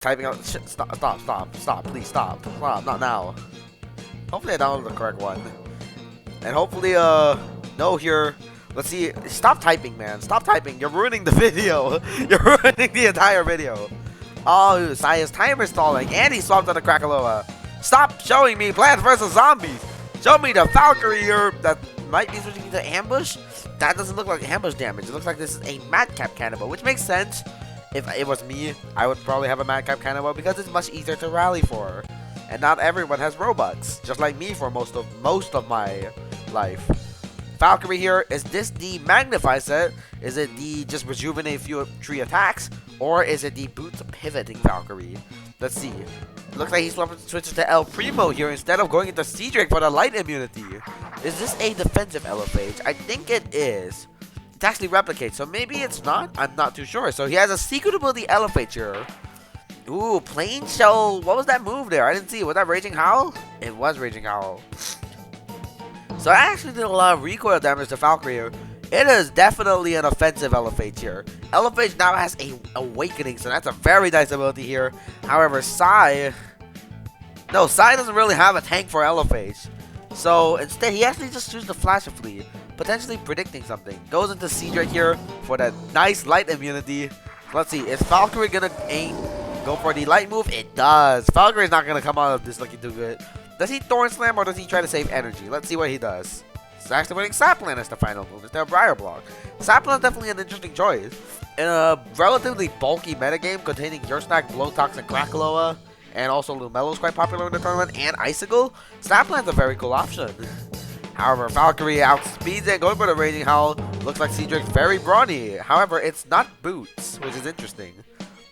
typing out. Shit, stop, please stop, not now. Hopefully I downloaded the correct one, and hopefully no here. Let's see. Stop typing, man. Stop typing. You're ruining the video. You're ruining the entire video. Oh, Saya's timer stalling, and he swapped on the KRAKALOA. Stop showing me Plants vs Zombies. Show me the Valkyrie here that might be switching to ambush. That doesn't look like ambush damage. It looks like this is a madcap cannibal, which makes sense. If it was me, I would probably have a madcap cannibal because it's much easier to rally for, and not everyone has Robux, just like me for most of my life. Valkyrie here, is this the magnify set? Is it the just rejuvenate few tree attacks, or is it the boots pivoting Valkyrie? Let's see. Looks like he's switches to El Primo here instead of going into Cedric for the light immunity. Is this a defensive LFH? I think it is. It actually replicates, so maybe it's not. I'm not too sure. So he has a secret ability LFH here. Ooh, Plain Shell. What was that move there? I didn't see it. Was that Raging Howl? It was Raging Howl. So I actually did a lot of recoil damage to Valkyrie here. It is definitely an offensive LFH here. LFH now has a awakening, so that's a very nice ability here. However, Sai doesn't really have a tank for LFH. So instead, he actually just chooses the Flash of Flee, potentially predicting something. Goes into Cedric here for that nice light immunity. Let's see, is Valkyrie gonna go for the light move? It does. Valkyrie's not gonna come out of this looking too good. Does he Thorn Slam or does he try to save energy? Let's see what he does. He's actually putting Sapland as the final move instead of Briar Block. Sapland is definitely an interesting choice. In a relatively bulky metagame containing Your Snack, Blowtox, and KRAKALOA, and also Lumello is quite popular in the tournament, and Icicle, Sapland's a very cool option. However, Valkyrie outspeeds it, going for the Raging Howl. Looks like Cedric's very brawny. However, it's not boots, which is interesting.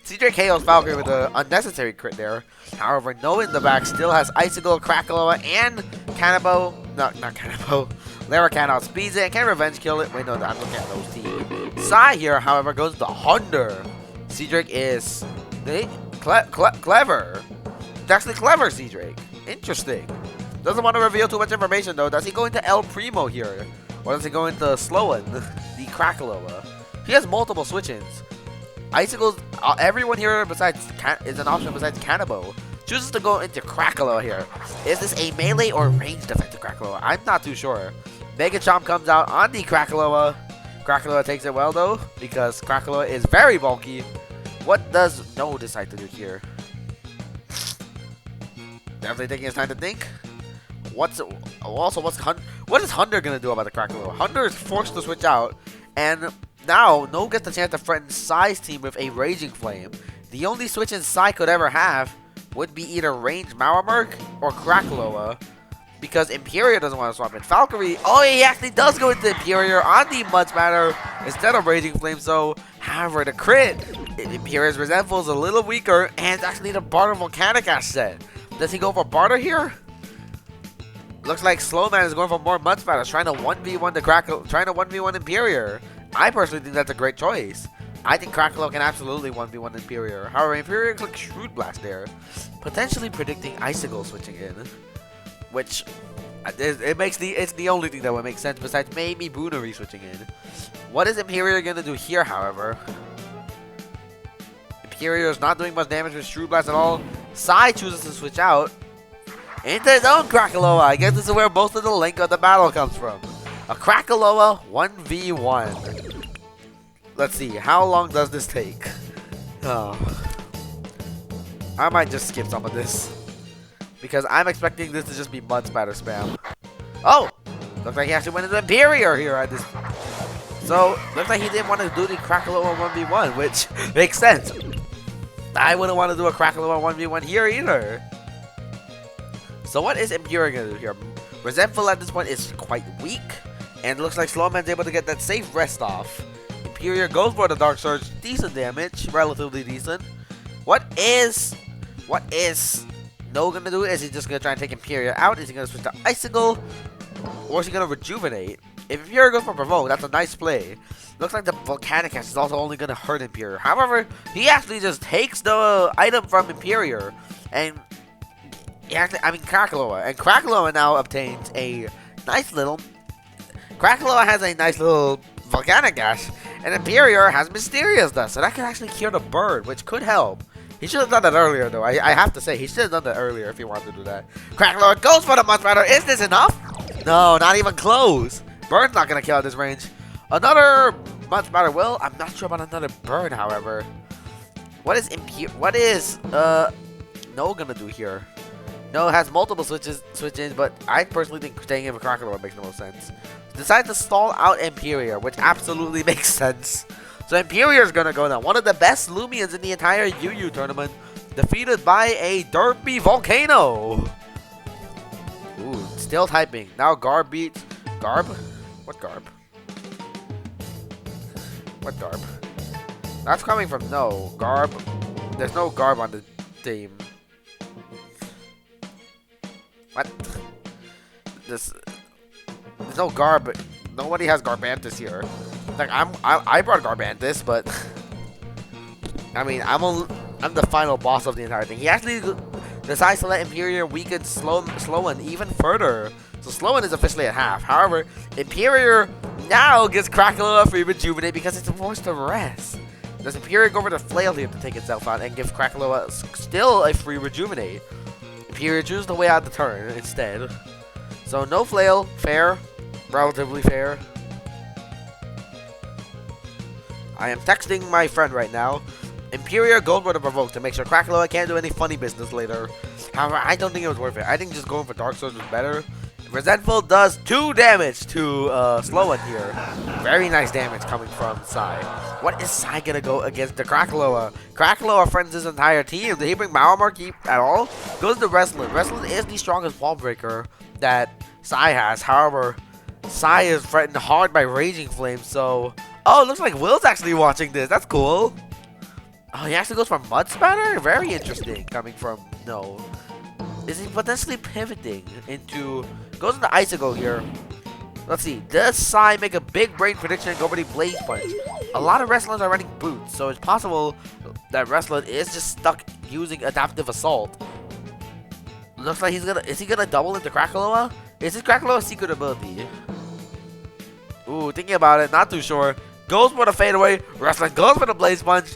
Cedric KOs Valkyrie with an unnecessary crit there. However, Noah in the back still has Icicle, KRAKALOA, and Cannibal. Not Cannibal. Larracan outspeeds it and can revenge kill it. Wait, no, I'm looking at those teams. Sai here, however, goes to Hunter. Cedric is clever. It's actually clever, Cedric. Interesting. Doesn't want to reveal too much information, though. Does he go into El Primo here? Or does he go into Sloan, the KRAKALOA? He has multiple switch-ins. Icicles, everyone here besides is an option besides Cannibal. Chooses to go into KRAKALOA here. Is this a melee or ranged defensive KRAKALOA? I'm not too sure. Mega Chomp comes out on the KRAKALOA. KRAKALOA takes it well though, because KRAKALOA is very bulky. What does No decide to do here? Definitely taking his time to think. What is Hunter gonna do about the KRAKALOA? Hunter is forced to switch out, and now No gets the chance to threaten Sai's team with a Raging Flame. The only switch in Sai could ever have would be either ranged Mauermerk or KRAKALOA, because Imperior doesn't want to swap in. Valkyrie, oh, he actually does go into Imperior on the Mud Spatter instead of Raging Flame, so however, the crit, Imperior's Resentful is a little weaker, and it's actually the Barter Volcanic Ash set. Does he go for Barter here? Looks like Slowman is going for more Mud Spatters, trying to 1v1 the KRAKALOA, trying to 1v1 Imperior. I personally think that's a great choice. I think KRAKALOA can absolutely 1v1 Imperior. However, Imperior clicks Shrewd Blast there, potentially predicting Icicle switching in, which it's the only thing that would make sense besides maybe Boonery switching in. What is Imperior gonna do here, however? Imperior is not doing much damage with Shrewd Blast at all. Sai chooses to switch out into his own KRAKALOA. I guess this is where most of the link of the battle comes from. A KRAKALOA 1v1. Let's see, how long does this take? Oh. I might just skip some of this, because I'm expecting this to just be Mud Spatter spam. Oh! Looks like he actually went into Imperior here at this. So, looks like he didn't want to do the KRAKALOA 1v1, which makes sense. I wouldn't want to do a KRAKALOA 1v1 here either. So what is Imperior going to do here? Resentful at this point is quite weak, and looks like Slowman's able to get that safe rest off. Imperior goes for the Dark Surge, decent damage, relatively decent. What is No gonna do? Is he just gonna try and take Imperior out? Is he gonna switch to Icicle? Or is he gonna Rejuvenate? If Imperior goes for Provoke, that's a nice play. Looks like the Volcanic Ash is also only gonna hurt Imperior. However, he actually just takes the item from Imperior, and KRAKALOA. And KRAKALOA now obtains a nice little... KRAKALOA has a nice little Volcanic Ash, and Imperior has Mysterious Dust, so that could actually cure the bird, which could help. He should have done that earlier, though. I have to say, he should have done that earlier if he wanted to do that. KRAKALOA goes for the Mud Spider. Is this enough? No, not even close. Bird's not going to kill at this range. Another Mud Spider will. I'm not sure about another bird, however. What is No gonna do here? No has multiple switch-ins, but I personally think staying in with KRAKALOA makes the most sense. Decide to stall out Imperior, which absolutely makes sense. So Imperior is gonna go now. One of the best Lumians in the entire UU tournament, defeated by a derpy volcano. Ooh, still typing. Now Garb beats Garb? What Garb? What Garb? That's coming from no Garb. There's no Garb on the team. What? There's no Garb. Nobody has Garbantis here. Like I brought Garbantis, but I mean I'm the final boss of the entire thing. He actually decides to let Imperior weaken Sloan even further. So Sloan is officially at half. However, Imperior now gives KRAKALOA a free rejuvenate because it's forced to rest. Does Imperior go over to Flail here to take itself out and give KRAKALOA still a free rejuvenate? Imperior chooses the way out the turn instead. So no Flail, fair, relatively fair. I am texting my friend right now. Imperior goes for the provoke to make sure KRAKALOA can't do any funny business later. However, I don't think it was worth it. I think just going for Dark Swords was better. Resentful does 2 damage to Sloan here. Very nice damage coming from Sai. What is Sai gonna go against the KRAKALOA? KRAKALOA friends his entire team. Did he bring Mauermark at all? Goes to Wrestling. Wrestling is the strongest wall breaker that Sai has. However, Sai is threatened hard by Raging Flame, so... Oh, it looks like Will's actually watching this. That's cool. Oh, he actually goes for Mud Spatter? Very interesting coming from... No. Is he potentially pivoting into... Goes into Icicle here. Let's see. Does Sai make a big brain prediction and go for the Blaze Punch? A lot of wrestlers are running boots, so it's possible that wrestler is just stuck using Adaptive Assault. Looks like he's gonna... Is he gonna double into KRAKALOA? Is this KRAKALOA's secret ability? Ooh, thinking about it, not too sure. Goes for the fadeaway. Wrestler goes for the Blaze Punch.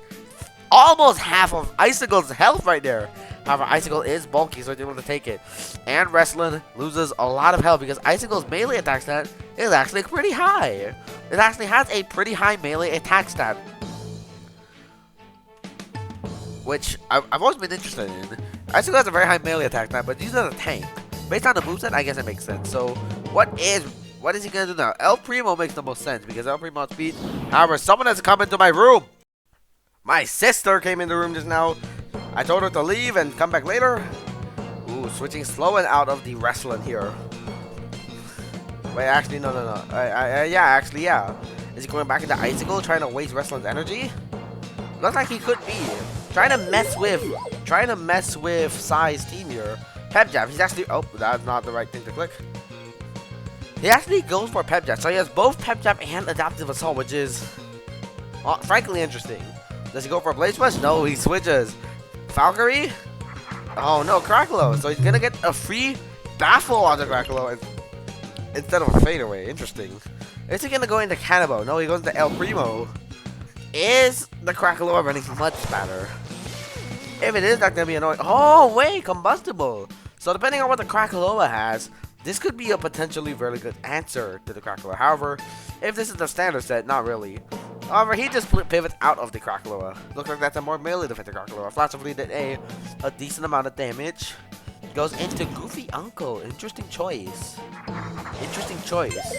Almost half of Icicle's health right there. However, Icicle is bulky, so he's able to take it. And Wrestling loses a lot of health because Icicle's melee attack stat is actually pretty high. It actually has a pretty high melee attack stat, which I've always been interested in. Icicle has a very high melee attack stat, but he's not a tank. Based on the moveset, I guess it makes sense. So, what is he gonna do now? El Primo makes the most sense because El Primo's speed. However, someone has come into my room. My sister came in the room just now. I told her to leave and come back later. Ooh, switching Sloan out of the Wrestling here. Wait, actually, no. Yeah. Is he going back into Icicle, trying to waste Wrestling's energy? Looks like he could be trying to mess with Sai's team here. Pep Jab. He's actually. Oh, that's not the right thing to click. He actually goes for Pep Jab, so he has both Pep Jab and Adaptive Assault, which is frankly interesting. Does he go for Blaze Punch? No, he switches. Valkyrie? Oh no, KRAKALOA. So he's gonna get a free Baffle on the KRAKALOA instead of a fadeaway. Interesting. Is he gonna go into Cannibal? No, he goes into El Primo. Is the KRAKALOA running Mud Spatter? If it is, that's gonna be annoying. Oh wait, Combustible. So depending on what the KRAKALOA has, this could be a potentially really good answer to the KRAKALOA. However, if this is the standard set, not really. However, he just pivots out of the KRAKALOA. Looks like that's a more melee defensive KRAKALOA. Flash of did a decent amount of damage. Goes into Goofy Uncle. Interesting choice. Interesting choice.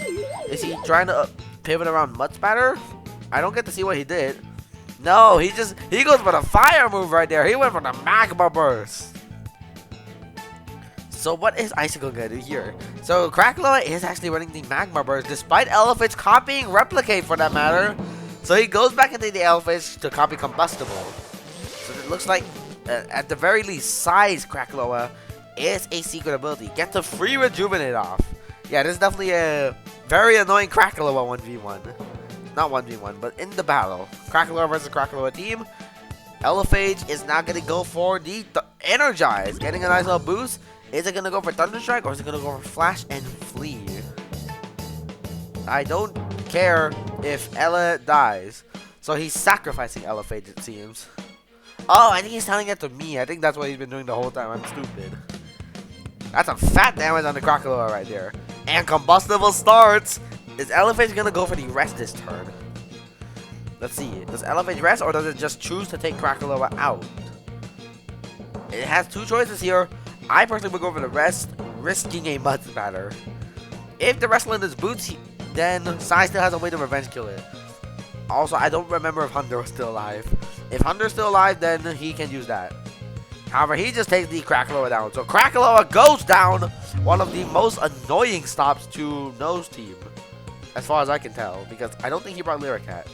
Is he trying to pivot around Mud Spatter? I don't get to see what he did. No, he goes for the fire move right there. He went for the Magma Burst. So what is Icicle gonna do here? So KRAKALOA is actually running the Magma Burst despite Elephant's copying Replicate for that matter. So he goes back into the Elephant to copy Combustible. So it looks like at the very least Sai's KRAKALOA is a secret ability. Get the free Rejuvenate off. Yeah, this is definitely a very annoying KRAKALOA 1v1. Not 1v1, but in the battle. KRAKALOA versus KRAKALOA team. Elephage is now gonna go for the Energize, getting a nice little boost. Is it going to go for Thunderstrike or is it going to go for Flash and Flee? I don't care if Ella dies. So he's sacrificing Elephage, it seems. Oh, I think he's telling it to me. I think that's what he's been doing the whole time. I'm stupid. That's a fat damage on the KRAKALOA right there. And combustible starts. Is Elephant gonna go for the rest this turn? Let's see. Does Elephant rest or does it just choose to take KRAKALOA out? It has two choices here. I personally would go for the rest, risking a mud splatter. If the wrestler in his boots, then Sai still has a way to revenge kill it. Also, I don't remember if Hunter was still alive. If Hunter's still alive, then he can use that. However, he just takes the KRAKALOA down. So KRAKALOA goes down. One of the most annoying stops to Nose Team, as far as I can tell, because I don't think he brought Lyricat.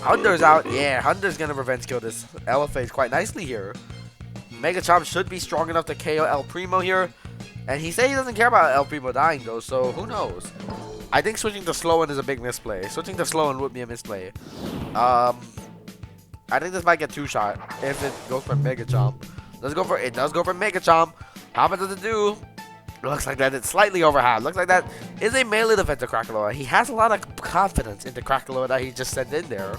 Hunter's out. Yeah, Hunter's gonna revenge kill this Elephant quite nicely here. Mega Chomp should be strong enough to KO El Primo here. And he said he doesn't care about El Primo dying though, so who knows? I think switching to Slowen is a big misplay. Switching to Slowen would be a misplay. I think this might get 2-shot if it goes for Mega Chomp. Let's go for it. Does go for Mega Chomp. How much does it do? Looks like that it's slightly overhand. Looks like that is a melee defense to KRAKALOA. He has a lot of confidence in the KRAKALOA that he just sent in there.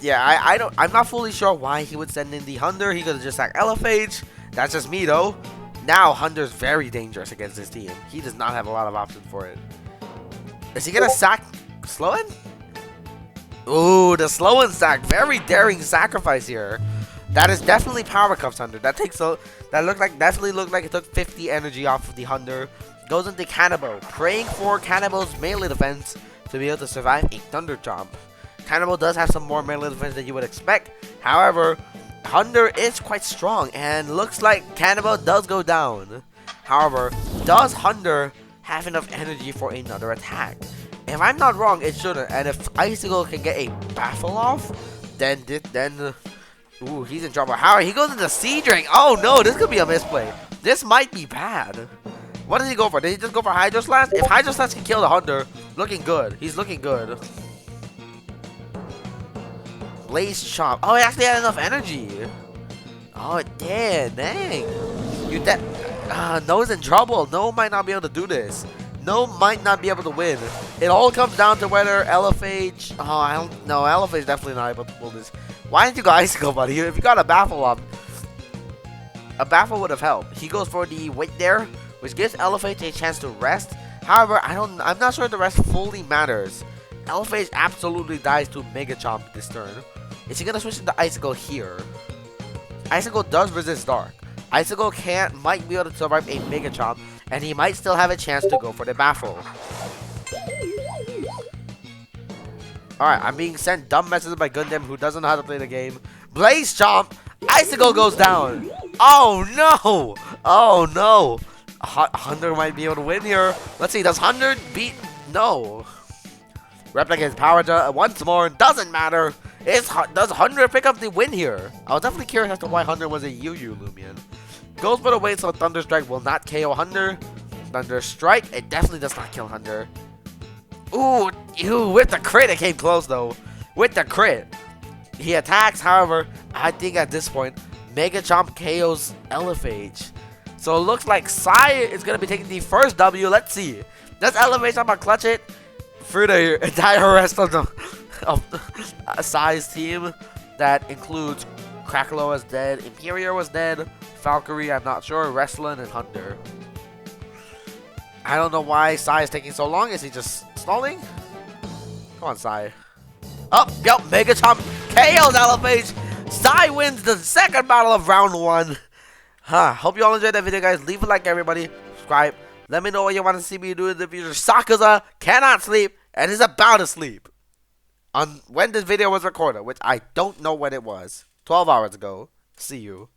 Yeah, I'm not fully sure why he would send in the Hunter. He could have just sacked Elephage. That's just me though. Now Hunter's very dangerous against this team. He does not have a lot of options for it. Is he gonna sack Slowen? Ooh, the Slowen sack. Very daring sacrifice here. That is definitely Power Cups Hunter. That definitely looked like it took 50 energy off of the Hunter. Goes into Cannibal, praying for Cannibal's melee defense to be able to survive a Thunder Chomp. Cannibal does have some more melee defense than you would expect. However, Hunter is quite strong and looks like Cannibal does go down. However, does Hunter have enough energy for another attack? If I'm not wrong, it shouldn't. And if Icicle can get a Baffle off, then ooh, he's in trouble. How he goes into Sea Drink. Oh no, this could be a misplay. This might be bad. What does he go for? Did he just go for Hydro Slash? If Hydro Slash can kill the Hunter, looking good. He's looking good. Blaze Chomp. Oh, it actually had enough energy. Oh, it did. Dang. No's in trouble. No might not be able to do this. No might not be able to win. It all comes down to whether Elephage. Oh, I don't know. Elephage definitely not able to pull this. Why didn't you go Icicle, buddy? If you got a Baffle up, a Baffle would have helped. He goes for the Wait there, which gives Elephage a chance to rest. However, I'm not sure if the rest fully matters. Elephage absolutely dies to Mega Chomp this turn. Is he gonna switch into Icicle here? Icicle does resist Dark. Icicle might be able to survive a Mega Chomp, and he might still have a chance to go for the Baffle. Alright, I'm being sent dumb messages by Gundam who doesn't know how to play the game. Blaze Chomp! Icicle goes down! Oh no! Oh no! Hunter might be able to win here. Let's see, does Hunter beat? No. Replicate's power once more, doesn't matter. Does Hunter pick up the win here? I was definitely curious as to why Hunter was a UU Lumion. Goes for the wait, so Thunder Strike will not KO Hunter. Thunder Strike, it definitely does not kill Hunter. Ooh, with the crit, it came close though. With the crit. He attacks, however, I think at this point, Mega Chomp KOs Elephage. So it looks like Sai is going to be taking the first W. Let's see. Does Elephage somehow clutch it through the entire rest of Sai's team? That includes KRAKALOA is dead, Imperial was dead, Valkyrie, I'm not sure, Wrestling, and Hunter. I don't know why Sai is taking so long. Is he just stalling? Come on, Sai. Oh, yep, Mega Chomp KOs Elephage. Sai wins the second battle of round 1. Hope you all enjoyed that video, guys. Leave a like, everybody. Subscribe. Let me know what you want to see me do in the future. Sakaza cannot sleep and is about to sleep on when this video was recorded, which I don't know when it was. 12 hours ago. See you.